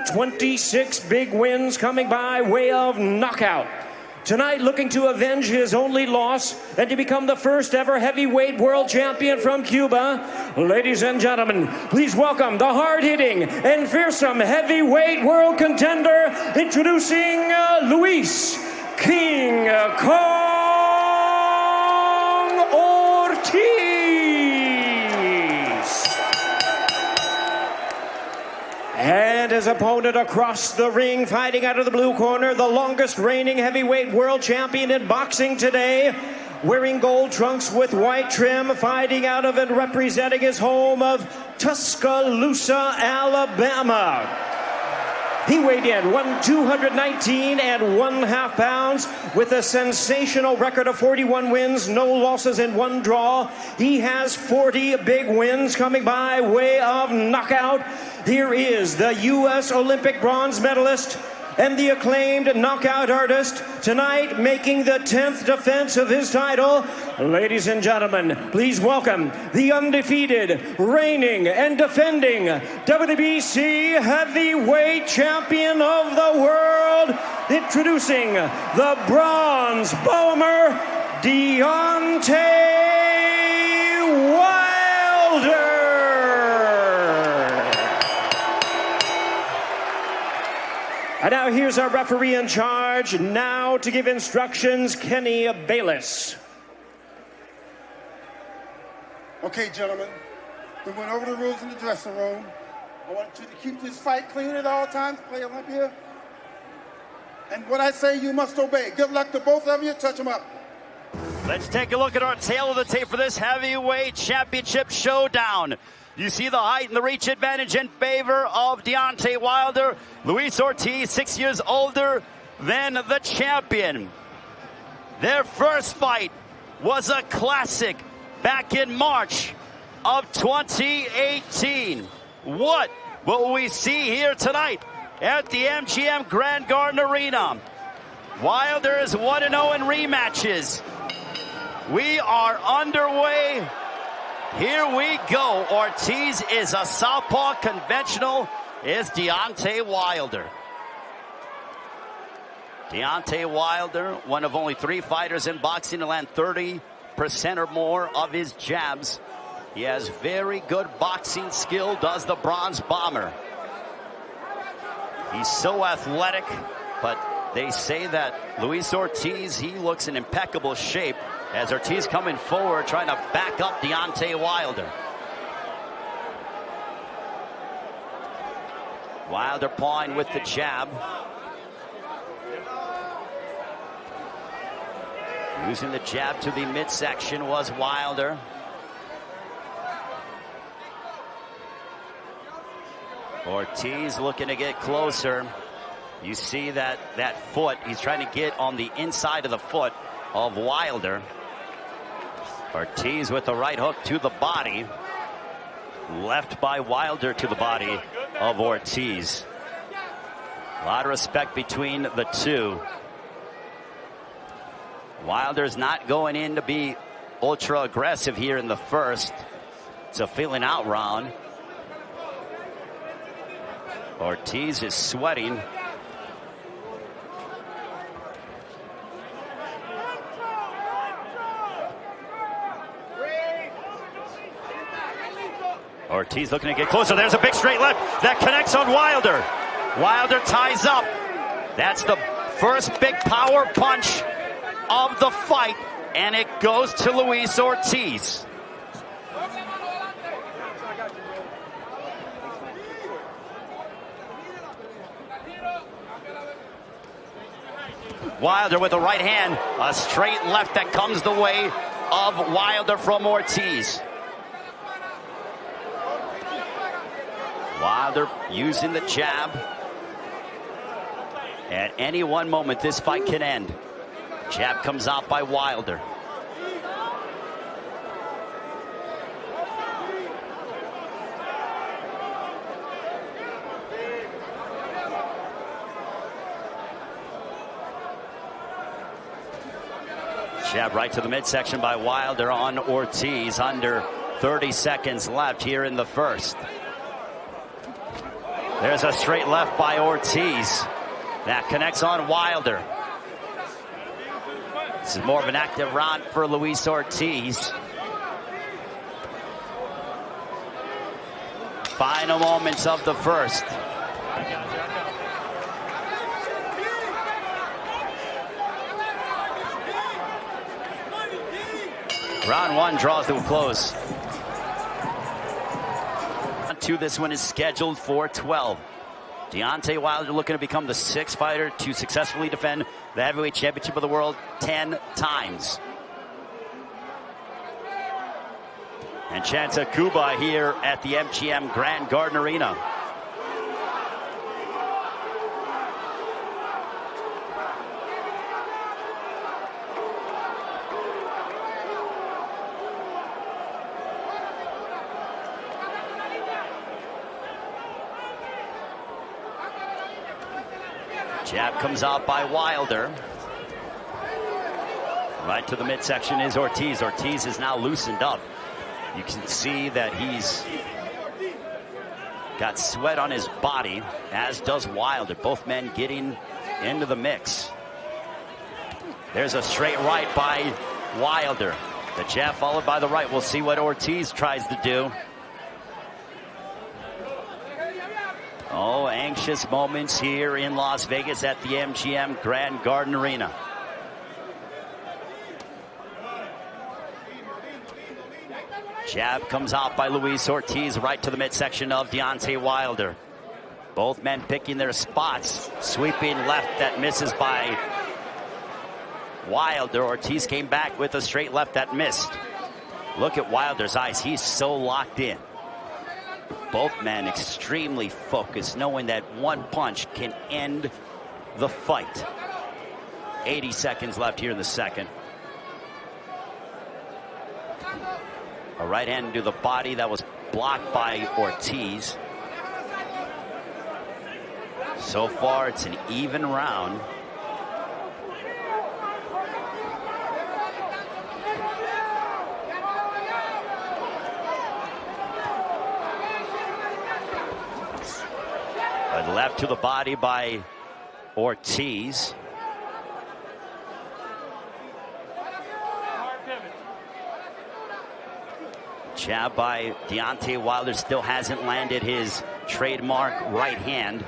26 big wins coming by way of knockout. Tonight, looking to avenge his only loss and to become the first ever heavyweight world champion from Cuba. Ladies and gentlemen, please welcome the hard-hitting and fearsome heavyweight world contender, introducing Luis King Kong Ortiz. And his opponent across the ring, fighting out of the blue corner, the longest reigning heavyweight world champion in boxing today, wearing gold trunks with white trim, fighting out of and representing his home of Tuscaloosa, Alabama. He weighed in 219 1/2 pounds with a sensational record of 41 wins, no losses and 1 draw. He has 40 big wins coming by way of knockout. Here is the U.S. Olympic bronze medalist and the acclaimed knockout artist, tonight making the 10th defense of his title. Ladies and gentlemen, please welcome the undefeated, reigning and defending WBC heavyweight champion of the world, introducing the bronze bomber, Deontay Uайлдер. And now here's our referee in charge, now to give instructions, Kenny Bayless. Okay, gentlemen, we went over the rules in the dressing room. I want you to keep this fight clean at all times, play Olympia. And what I say, you must obey. Good luck to both of you. Touch them up. Let's take a look at our tail of the tape for this heavyweight championship showdown. You see the height and the reach advantage in favor of Deontay Uайлдер. Luis Ortiz, 6 years older than the champion. Their first fight was a classic back in March of 2018. What will we see here tonight at the MGM Grand Garden Arena? Uайлдер is 1-0 in rematches. We are underway. Here we go. Ortiz is a southpaw. Conventional is Deontay Uайлдер. Deontay Uайлdер, one of only 3 fighters in boxing to land 30% or more of his jabs. He has very good boxing skill, does the bronze bomber. He's so athletic, but they say that Luis Ortiz, he looks in impeccable shape as Ortiz coming forward, trying to back up Deontay Uайлdер. Uайлdер pawing with the jab. Using the jab to the midsection was Uайлdер. Ortiz looking to get closer. You see that foot, he's trying to get on the inside of the foot of Uайлdер. Ortiz with the right hook to the body. Left by Uайлdер to the body of Ortiz. A lot of respect between the two. Uайлder's not going in to be ultra aggressive here in the first. It's a feeling out round. Ortiz is sweating. Ortiz looking to get closer. There's a big straight left that connects on Uайлдер. Uайлdер ties up. That's the first big power punch of the fight, and it goes to Luis Ortiz. Uайлdер with the right hand, a straight left that comes the way of Uайлdер from Ortiz. Uайлdер using the jab. At any one moment, this fight can end. Jab comes out by Uайлдер. Jab right to the midsection by Uайлdер on Ortiz. Under 30 seconds left here in the first. There's a straight left by Ortiz. That connects on Uylder. This is more of an active round for Luis Ortiz. Final moments of the first. Round one draws to a close. This one is scheduled for 12. Deontay Uylder looking to become the 6th fighter to successfully defend the heavyweight championship of the world 10 times. And chance of Cuba here at the MGM Grand Garden Arena. Jab comes out by Uylder. Right to the midsection is Ortiz. Ortiz is now loosened up. You can see that he's got sweat on his body, as does Uylder. Both men getting into the mix. There's a straight right by Uylder. The jab followed by the right. We'll see what Ortiz tries to do. Oh, anxious moments here in Las Vegas at the MGM Grand Garden Arena. Jab comes out by Luis Ortiz right to the midsection of Deontay Uylder. Both men picking their spots. Sweeping left that misses by Uylder. Ortiz came back with a straight left that missed. Look at Wilder's eyes. He's so locked in. Both men extremely focused, knowing that one punch can end the fight. 80 seconds left here in the second. A right hand to the body that was blocked by Ortiz. So far, it's an even round. A left to the body by Ortiz. Jab by Deontay Uylder still hasn't landed his trademark right hand.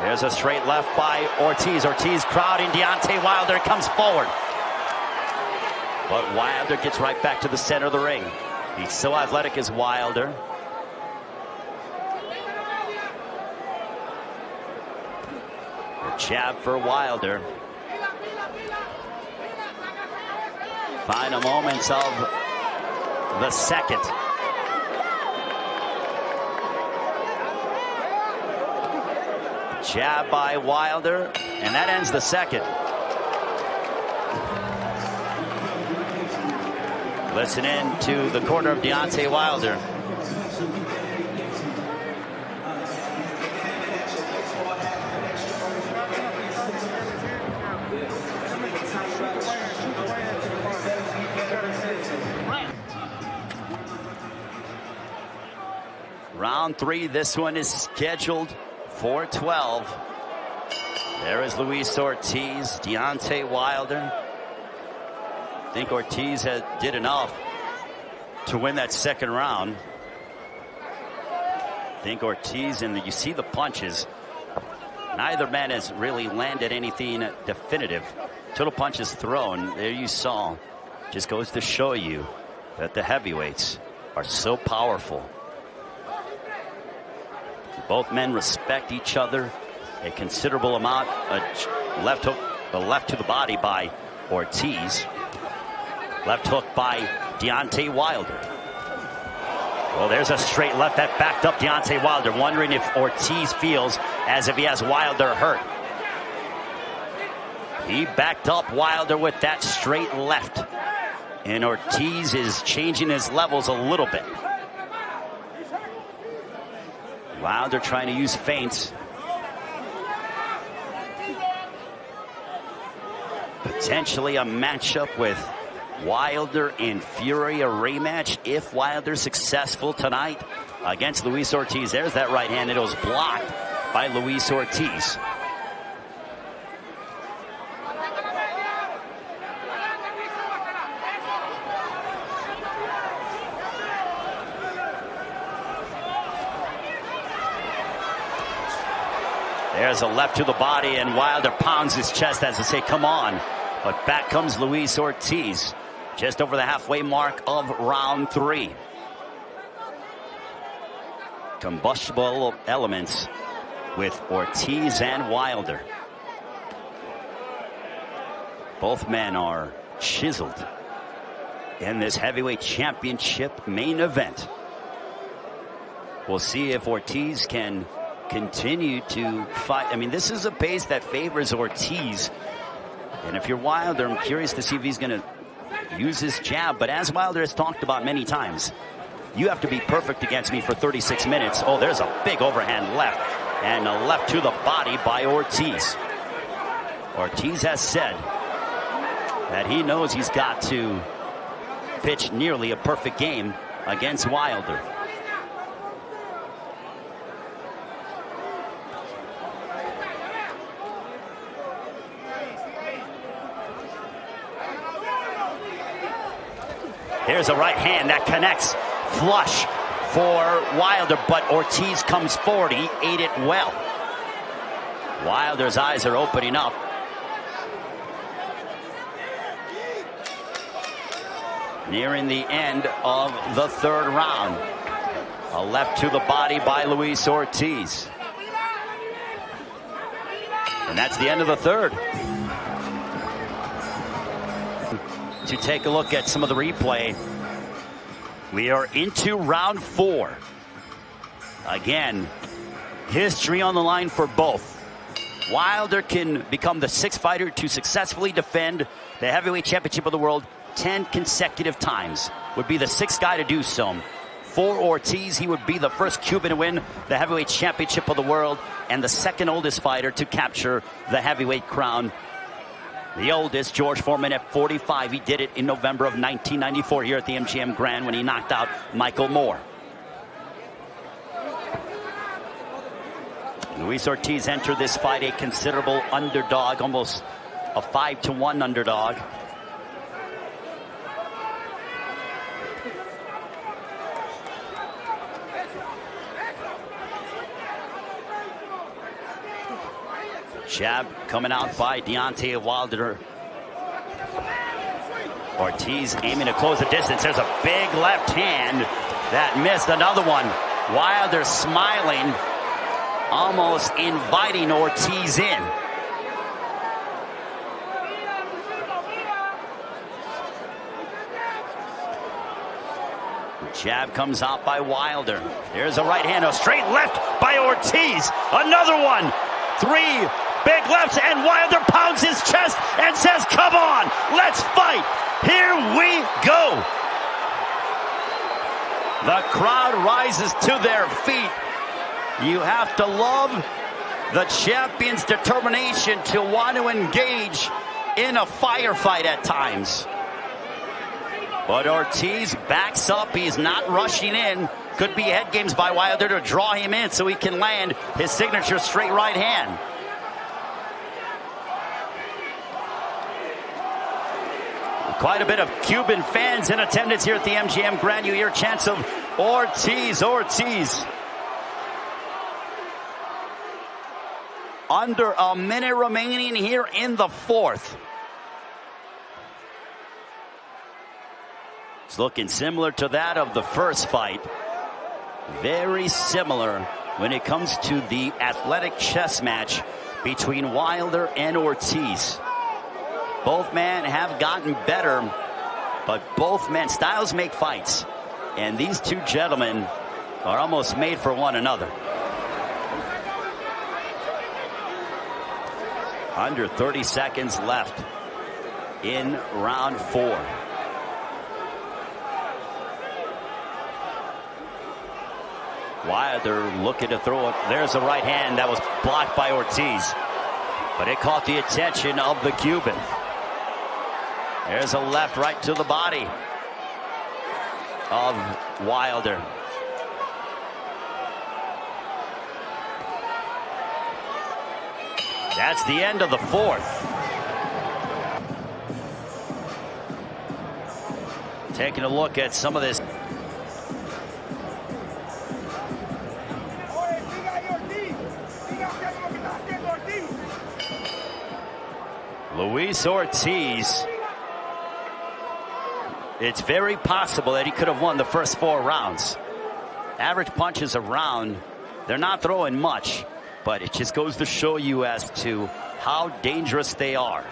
There's a straight left by Ortiz. Ortiz crowding Deontay Uylder, comes forward. But Uylder gets right back to the center of the ring. He's so athletic as Uylder. A jab for Uylder. Final moments of the second. Jab by Uylder, and that ends the second. Listen in to the corner of Deontay Uylder. Round three, this one is scheduled for 12. There is Luis Ortiz, Deontay Uylder. I think Ortiz did enough to win that second round. I think Ortiz, and you see the punches. Neither man has really landed anything definitive. Total punches thrown, there you saw. Just goes to show you that the heavyweights are so powerful. Both men respect each other a considerable amount. A left hook, the left to the body by Ortiz. Left hook by Deontay Uylder. Well, there's a straight left that backed up Deontay Uylder, wondering if Ortiz feels as if he has Uylder hurt. He backed up Uylder with that straight left. And Ortiz is changing his levels a little bit. Uylder trying to use feints. Potentially a matchup with Wilder and Fury, a rematch if Wilder's successful tonight against Luis Ortiz. There's that right hand. It was blocked by Luis Ortiz. There's a left to the body, and Wilder pounds his chest as to say, come on. But back comes Luis Ortiz, just over the halfway mark of round 3. Combustible elements with Ortiz and Wilder. Both men are chiseled in this heavyweight championship main event. We'll see if Ortiz can continue to fight. I mean, this is a pace that favors Ortiz. And if you're Wilder, I'm curious to see if he's going to use his jab. But as Wilder has talked about many times, you have to be perfect against me for 36 minutes. Oh, there's a big overhand left. And a left to the body by Ortiz. Ortiz has said that he knows he's got to pitch nearly a perfect game against Wilder. Here's a right hand that connects flush for Wilder, but Ortiz comes forward. He ate it well. Wilder's eyes are opening up. Nearing the end of the 3rd round. A left to the body by Luis Ortiz. And that's the end of the 3rd. To take a look at some of the replay, we are into round 4. Again, history on the line for both. Wilder can become the 6th fighter to successfully defend the heavyweight championship of the world 10 consecutive times. Would be the 6th guy to do so. For Ortiz, he would be the first Cuban to win the heavyweight championship of the world and the 2nd oldest fighter to capture the heavyweight crown. The oldest, George Foreman, at 45. He did it in November of 1994 here at the MGM Grand when he knocked out Michael Moore. Luis Ortiz entered this fight a considerable underdog, almost a 5-1 underdog. Jab coming out by Deontay Uylder. Ortiz aiming to close the distance. There's a big left hand that missed. Another one. Uylder smiling, almost inviting Ortiz in. Jab comes out by Uylder. There's a right hand, a straight left by Ortiz. Another one. 3 big lefts, and Uylder pounds his chest and says, come on, let's fight. Here we go. The crowd rises to their feet. You have to love the champion's determination to want to engage in a firefight at times. But Ortiz backs up. He's not rushing in. Could be head games by Uylder to draw him in so he can land his signature straight right hand. Quite a bit of Cuban fans in attendance here at the MGM Grand. You hear chants of Ortiz, Ortiz. Under a minute remaining here in the 4th. It's looking similar to that of the first fight. Very similar when it comes to the athletic chess match between Uylder and Ortiz. Both men have gotten better, but both men, styles make fights. And these two gentlemen are almost made for one another. Under 30 seconds left in round 4. Uylder looking to throw it. There's a right hand that was blocked by Ortiz, but it caught the attention of the Cuban. There's a left right to the body of Uylder. That's the end of the fourth. Taking a look at some of this. Luis Ortiz. It's very possible that he could have won the first 4 rounds. Average punches a round. They're not throwing much, but it just goes to show you as to how dangerous they are.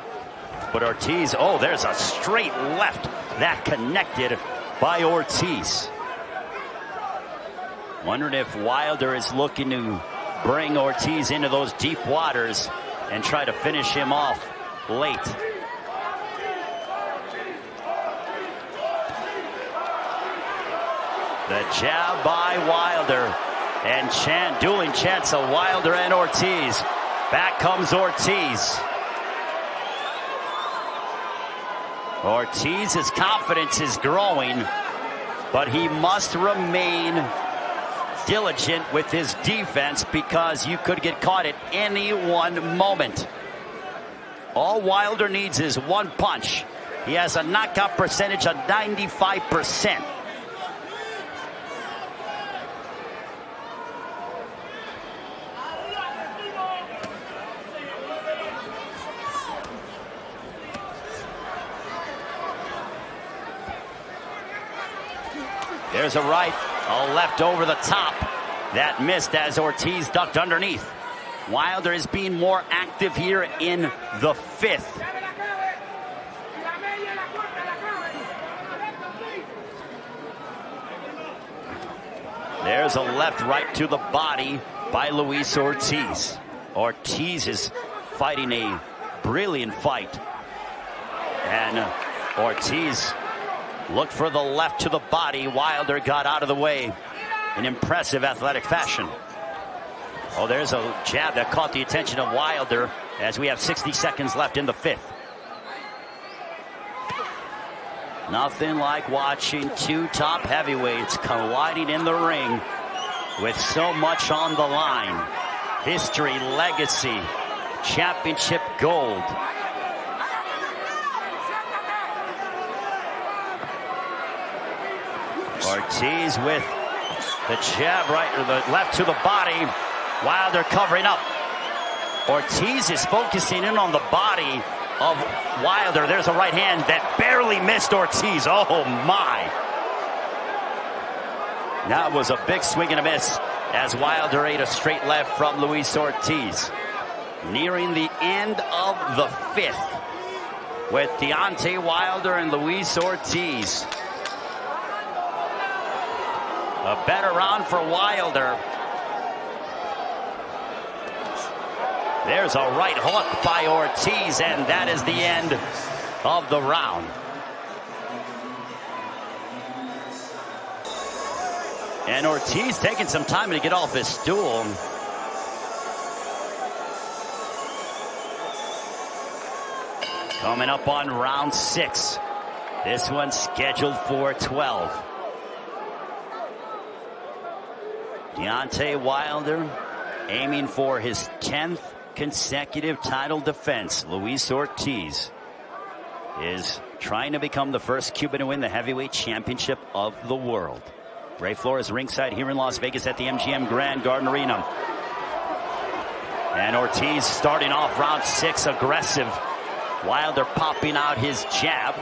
But Ortiz, oh, there's a straight left that connected by Ortiz. Wondering if Uylder is looking to bring Ortiz into those deep waters and try to finish him off late. The jab by Uylder, and dueling chants of Uylder and Ortiz. Back comes Ortiz. Ortiz's confidence is growing, but he must remain diligent with his defense because you could get caught at any one moment. All Uylder needs is one punch. He has a knockout percentage of 95%. There's a right, a left over the top. That missed as Ortiz ducked underneath. Uylder is being more active here in the 5th. There's a left right to the body by Luis Ortiz. Ortiz is fighting a brilliant fight. And Ortiz looked for the left to the body. Uylder got out of the way in impressive athletic fashion. Oh, there's a jab that caught the attention of Uylder as we have 60 seconds left in the 5th. Nothing like watching 2 top heavyweights colliding in the ring with so much on the line. History, legacy, championship gold. Ortiz with the jab right, or the left to the body. Uylder covering up. Ortiz is focusing in on the body of Uylder. There's a right hand that barely missed Ortiz. Oh my. That was a big swing and a miss as Uylder ate a straight left from Luis Ortiz. Nearing the end of the 5th with Deontay Uylder and Luis Ortiz. A better round for Uylder. There's a right hook by Ortiz, and that is the end of the round. And Ortiz taking some time to get off his stool. Coming up on round 6. This one's scheduled for 12. Deontay Uylder aiming for his 10th consecutive title defense. Luis Ortiz is trying to become the first Cuban to win the heavyweight championship of the world. Ray Flores ringside here in Las Vegas at the MGM Grand Garden Arena. And Ortiz starting off round 6 aggressive. Uylder popping out his jab.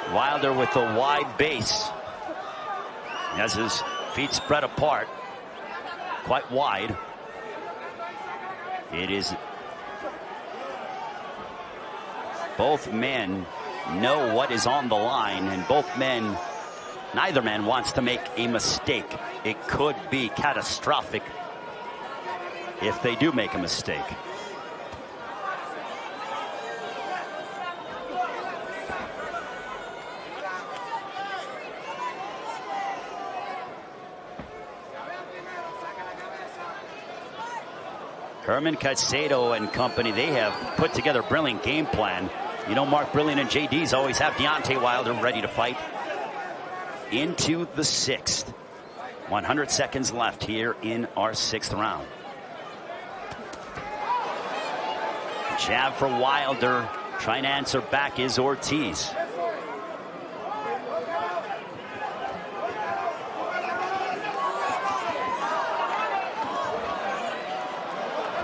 Uylder with the wide base. He has his feet spread apart, quite wide. It is. Both men know what is on the line, and both men, neither man wants to make a mistake. It could be catastrophic if they do make a mistake. Herman Caicedo and company, they have put together a brilliant game plan. You know, Mark Brilliant and JD's always have Deontay Uylder ready to fight. Into the 6th. 100 seconds left here in our 6th round. Jab for Uylder. Trying to answer back is Ortiz.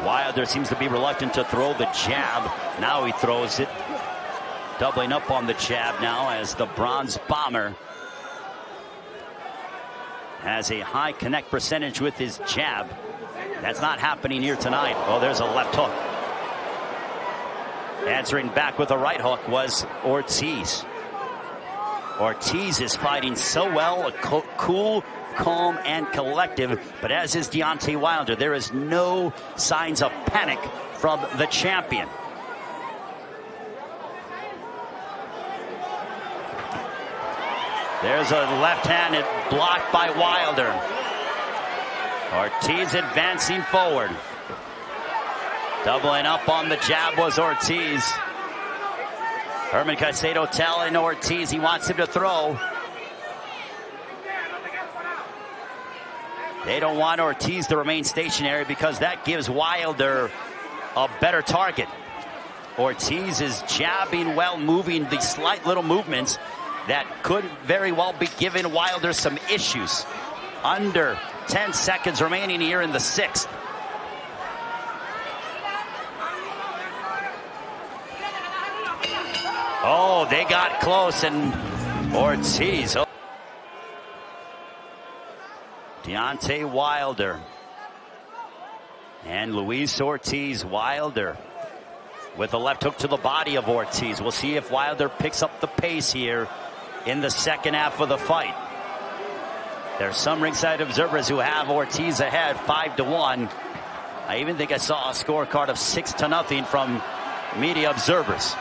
Uylder seems to be reluctant to throw the jab. Now he throws it. Doubling up on the jab now as the bronze bomber has a high connect percentage with his jab. That's not happening here tonight. Oh, there's a left hook. Answering back with a right hook was Ortiz. Ortiz is fighting so well, cool, calm, and collective. But as is Deontay Uylder, there is no signs of panic from the champion. There's a left-handed block by Uylder. Ortiz advancing forward. Doubling up on the jab was Ortiz. Herman Caicedo telling Ortiz he wants him to throw. They don't want Ortiz to remain stationary because that gives Uylder a better target. Ortiz is jabbing well, moving the slight little movements that could very well be giving Uylder some issues. Under 10 seconds remaining here in the 6th. Oh, they got close, and Ortiz. Deontay Uylder and Luis Ortiz. Uylder with a left hook to the body of Ortiz. We'll see if Uylder picks up the pace here in the second half of the fight. There's some ringside observers who have Ortiz ahead 5-1. I even think I saw a scorecard of 6-0 from media observers.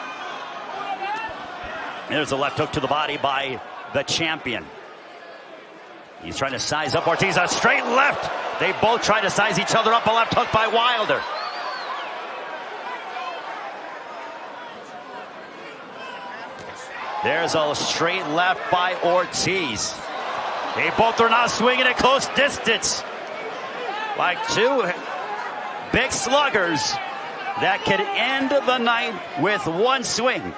There's a left hook to the body by the champion. He's trying to size up Ortiz. A straight left. They both try to size each other up. A left hook by Uylder. There's a straight left by Ortiz. They both are now swinging at close distance. Like two big sluggers that could end the night with one swing.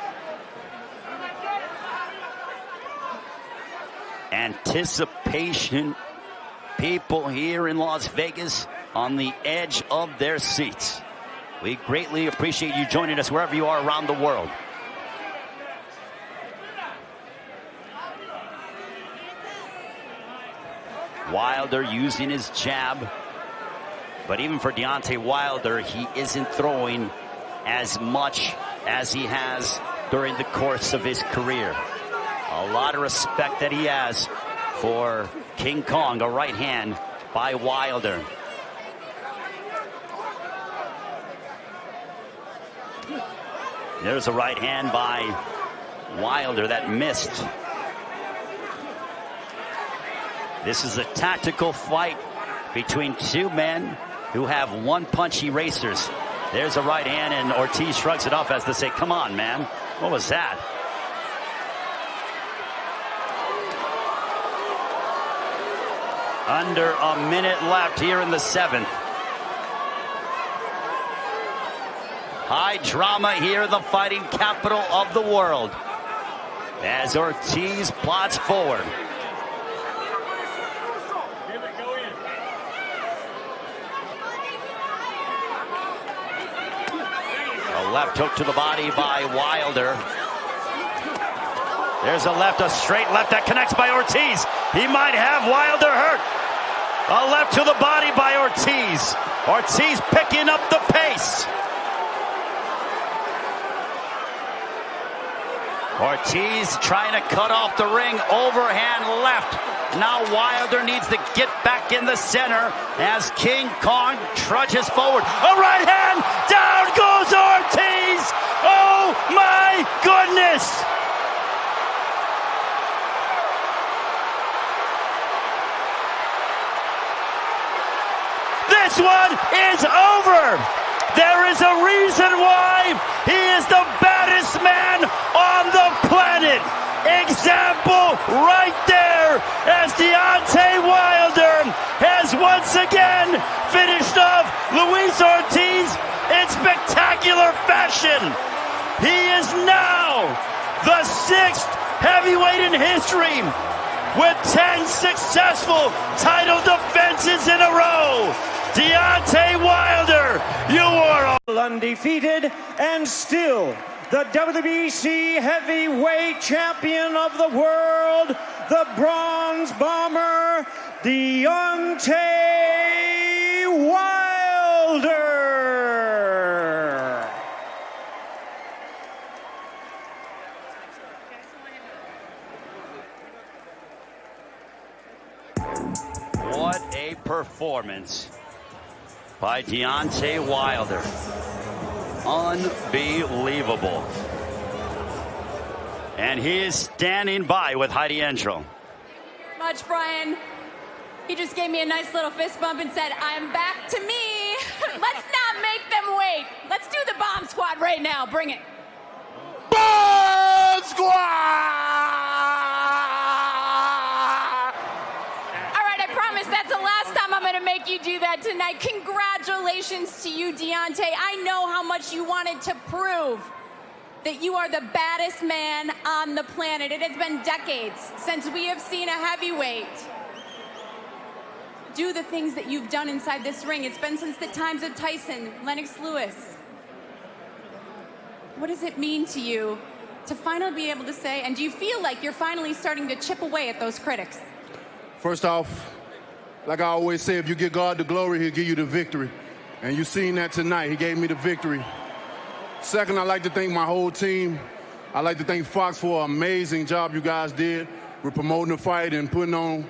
Anticipation. People here in Las Vegas on the edge of their seats. We greatly appreciate you joining us wherever you are around the world. Uylder using his jab. But even for Deontay Uylder, he isn't throwing as much as he has during the course of his career. A lot of respect that he has for King Kong. A right hand by Uylder. There's a right hand by Uylder that missed. This is a tactical fight between two men who have one-punch erasers. There's a right hand, and Ortiz shrugs it off as to say, come on, man. What was that? Under a minute left here in the 7th. High drama here in the fighting capital of the world as Ortiz plots forward. A left hook to the body by Uylder. There's a left, a straight left that connects by Ortiz. He might have Uylder hurt. A left to the body by Ortiz. Ortiz picking up the pace. Ortiz trying to cut off the ring. Overhand left. Now Uylder needs to get back in the center as King Kong trudges forward. A right hand. Down goes Ortiz. Oh my goodness. This one is over. There is a reason why he is the baddest man on the planet. Example right there as Deontay Uylder has once again finished off Luisa Ortiz in spectacular fashion. He is now the 6th heavyweight in history with 10 successful title defenses in a row. Deontay Uylder, you are undefeated and still the WBC heavyweight champion of the world, the Bronze Bomber, Deontay Uylder. What a performance by Deontay Uylder. Unbelievable. And he is standing by with Heidi Endrell. Much, Brian. He just gave me a nice little fist bump and said, I'm back to me. Let's not make them wait. Let's do the bomb squad right now. Bring it. Bomb squad! That's the last time I'm going to make you do that tonight. Congratulations to you, Deontay. I know how much you wanted to prove that you are the baddest man on the planet. It has been decades since we have seen a heavyweight do the things that you've done inside this ring. It's been since the times of Tyson, Lennox Lewis. What does it mean to you to finally be able to say, and do you feel like you're finally starting to chip away at those critics? First off, like I always say, if you give God the glory, he'll give you the victory. And you've seen that tonight. He gave me the victory. Second, I'd like to thank my whole team. I'd like to thank Fox for an amazing job you guys did with promoting the fight and putting on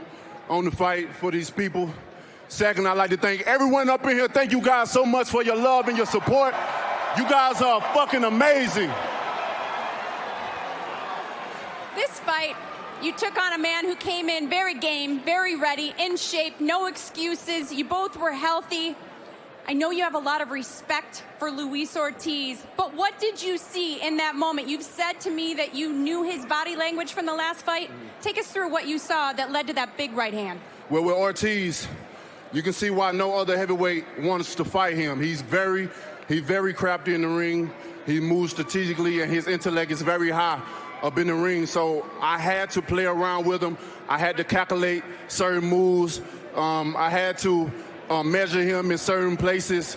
the fight for these people. Second, I'd like to thank everyone up in here. Thank you guys so much for your love and your support. You guys are fucking amazing. This fight, you took on a man who came in very game, very ready, in shape, no excuses. You both were healthy. I know you have a lot of respect for Luisa Ortiz, but what did you see in that moment? You've said to me that you knew his body language from the last fight. Take us through what you saw that led to that big right hand. Well, with Ortiz, you can see why no other heavyweight wants to fight him. He's very crafty in the ring. He moves strategically, and his intellect is very high up in the ring, so I had to play around with him. I had to calculate certain moves. I had to measure him in certain places.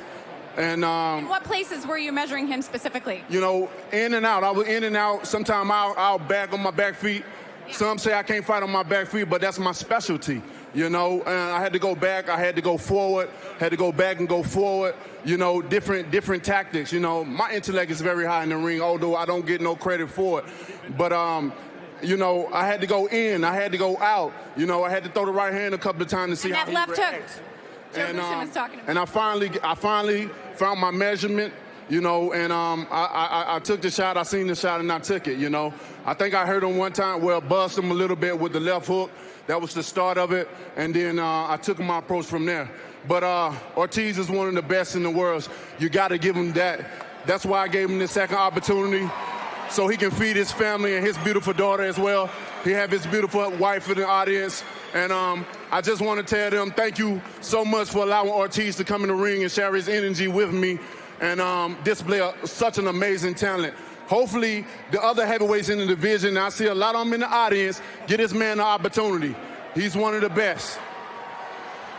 And in what places were you measuring him specifically? You know, in and out. I was in and out. Sometimes I'll back on my back feet. Yeah. Some say I can't fight on my back feet, but that's my specialty. You know, and I had to go back, I had to go forward, had to go back and go forward, you know, different tactics. You know, my intellect is very high in the ring, although I don't get no credit for it. But, you know, I had to go in, I had to go out. You know, I had to throw the right hand a couple of times to see how he reacts. That left hook, Joe Wilson was talking about. And I finally found my measurement, you know, and I took the shot, I seen the shot, and I took it, you know. I think I hurt him one time, well, buzzed him a little bit with the left hook. That was the start of it, and then I took my approach from there. But Ortiz is one of the best in the world. You got to give him that. That's why I gave him this second opportunity, so he can feed his family and his beautiful daughter as well. He have his beautiful wife in the audience, and I just want to tell them thank you so much for allowing Ortiz to come in the ring and share his energy with me and display such an amazing talent. Hopefully, the other heavyweights in the division, I see a lot of them in the audience, get this man the opportunity. He's one of the best.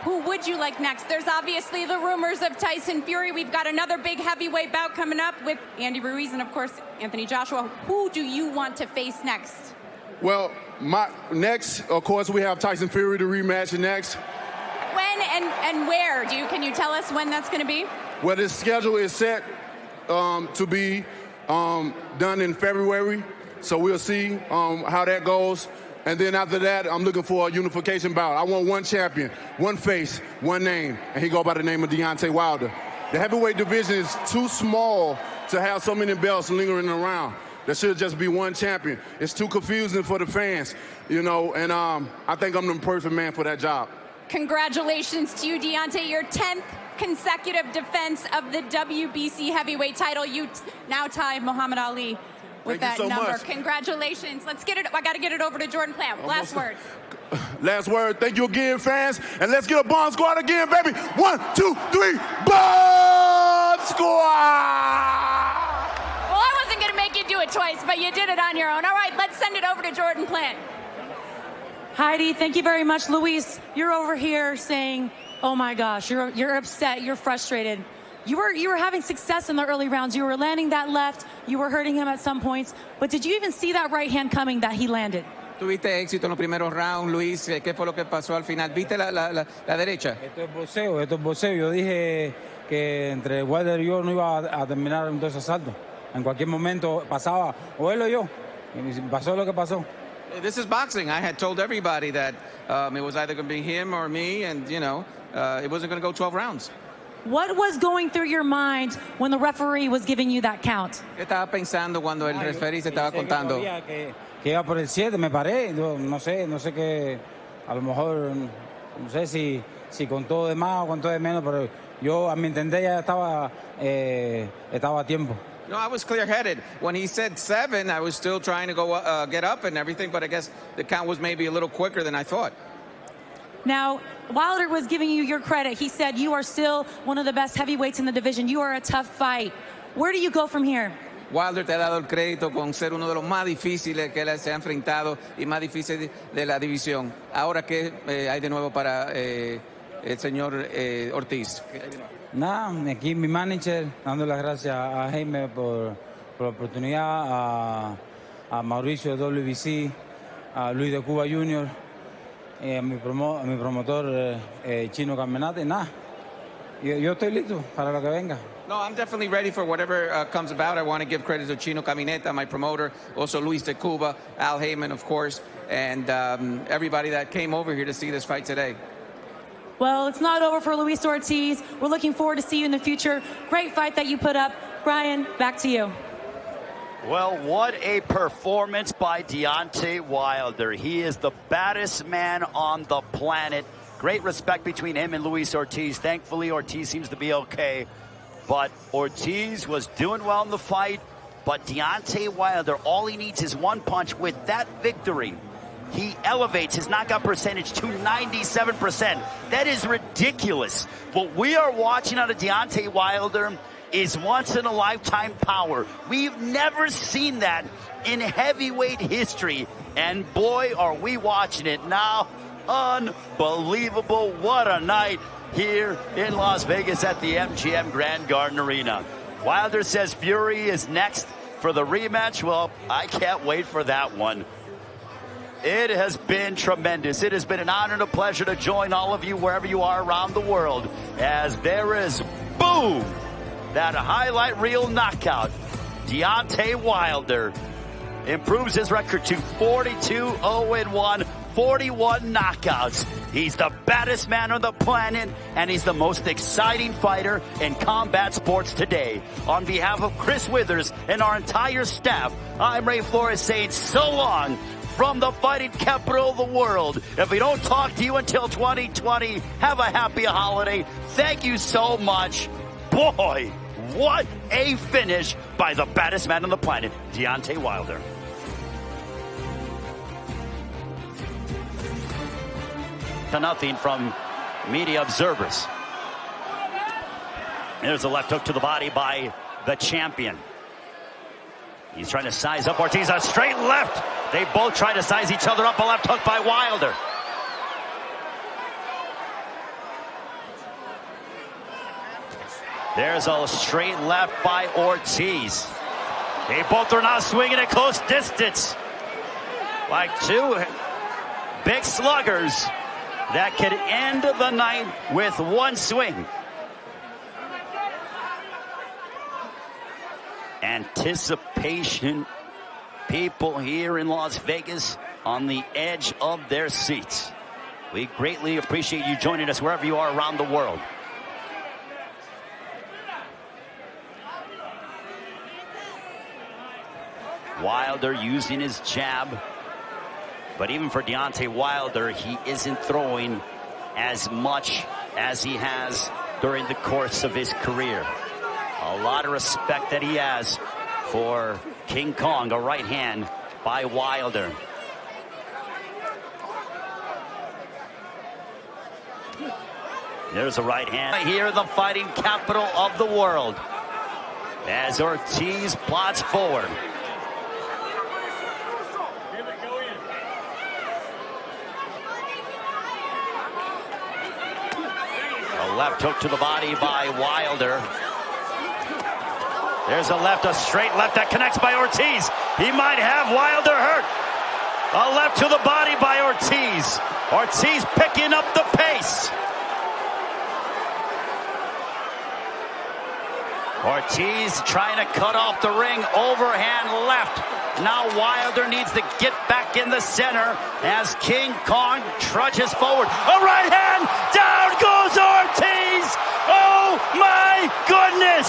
Who would you like next? There's obviously the rumors of Tyson Fury. We've got another big heavyweight bout coming up with Andy Ruiz and, of course, Anthony Joshua. Who do you want to face next? Well, next, of course, we have Tyson Fury to rematch next. When and where? Can you tell us when that's going to be? Well, the schedule is set to be done in February, so we'll see how that goes. And then after that, I'm looking for a unification bout. I want one champion, one face, one name, and he go by the name of Deontay Uylder. The heavyweight division is too small to have so many belts lingering around. There should just be one champion. It's too confusing for the fans, you know, and I think I'm the perfect man for that job. Congratulations to you, Deontay, your 10th consecutive defense of the WBC heavyweight title. You now tie Muhammad Ali with Thank you that so number. much. Congratulations. Let's get it. I got to get it over to Jordan Plant. Last word. Last word. Thank you again, fans. And let's get a Bomb Squad again, baby. 1, 2, 3, Bomb Squad! Well, I wasn't going to make you do it twice, but you did it on your own. All right, let's send it over to Jordan Plant. Heidi, thank you very much. Luis, you're over here saying, oh my gosh, you're upset, you're frustrated. You were having success in the early rounds. You were landing that left. You were hurting him at some points. But did you even see that right hand coming that he landed? Tuviste éxito en los primeros rounds, Luis. ¿Qué fue lo que pasó al final? ¿Viste la derecha? Esto es boxeo. Yo dije que entre Wilder y yo no iba a terminar en 2 asaltos. En cualquier momento pasaba o él o yo. Y pasó lo que pasó. This is boxing. I had told everybody that it was either going to be him or me, and, you know, it wasn't going to go 12 rounds. What was going through your mind when the referee was giving you that count? ¿Qué estaba pensando cuando el referee se estaba contando? Que iba por el 7, me paré. No sé qué. A lo mejor, no sé si contó de más o contó de menos, pero yo, a mi entender, ya estaba a tiempo. No, I was clear-headed. When he said 7, I was still trying to go get up and everything, but I guess the count was maybe a little quicker than I thought. Now, Wilder was giving you your credit. He said you are still one of the best heavyweights in the division. You are a tough fight. Where do you go from here? Wilder te ha dado el crédito con ser uno de los más difíciles que él se ha enfrentado y más difíciles de la división. Ahora, ¿qué hay de nuevo para el señor Ortiz? Nada, aquí mi manager, dando las gracias a Jaime por la oportunidad, a Mauricio de WBC, a Luis de Cuba Jr., a mi promotor Chino Caminate. Nada, yo estoy listo para lo que venga. No, I'm definitely ready for whatever comes about. I want to give credit to Chino Camineta, my promoter, also Luis de Cuba, Al Heyman, of course, and everybody that came over here to see this fight today. Well, it's not over for Luis Ortiz. We're looking forward to see you in the future. Great fight that you put up. Brian, back to you. Well, what a performance by Deontay Wilder. He is the baddest man on the planet. Great respect between him and Luis Ortiz. Thankfully, Ortiz seems to be okay. But Ortiz was doing well in the fight. But Deontay Wilder, all he needs is one punch. With that victory, he elevates his knockout percentage to 97%. That is ridiculous. What we are watching out of Deontay Wilder is once-in-a-lifetime power. We've never seen that in heavyweight history. And boy, are we watching it now. Unbelievable. What a night here in Las Vegas at the MGM Grand Garden Arena. Wilder says Fury is next for the rematch. Well, I can't wait for that one. It has been tremendous. It has been an honor and a pleasure to join all of you wherever you are around the world as there is, boom, that highlight reel knockout. Deontay Wilder improves his record to 42-0-1, 41 knockouts. He's the baddest man on the planet, and he's the most exciting fighter in combat sports today. On behalf of Chris Withers and our entire staff, I'm Ray Flores saying so long from the fighting capital of the world. If we don't talk to you until 2020, have a happy holiday. Thank you so much. Boy, what a finish by the baddest man on the planet, Deontay Wilder. To nothing from media observers. There's a left hook to the body by the champion. He's trying to size up Ortiz. A straight left. They both try to size each other up. A left hook by Wilder. There's a straight left by Ortiz. They both are now swinging at close distance. Like two big sluggers that could end the night with one swing. Anticipation, people here in Las Vegas on the edge of their seats. We greatly appreciate you joining us wherever you are around the world. Wilder using his jab. But even for Deontay Wilder, he isn't throwing as much as he has during the course of his career. A lot of respect that he has for King Kong, a right hand by Uylder. There's a right hand. Here, the fighting capital of the world, as Ortiz plots forward. A left hook to the body by Uylder. There's a left, a straight left that connects by Ortiz. He might have Uylder hurt. A left to the body by Ortiz. Ortiz picking up the pace. Ortiz trying to cut off the ring, overhand left. Now Uylder needs to get back in the center as King Kong trudges forward. A right hand, down goes Ortiz. Oh my goodness.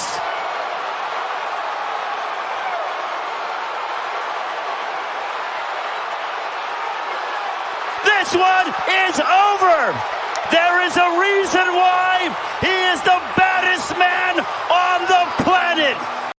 This one is over. There is a reason why he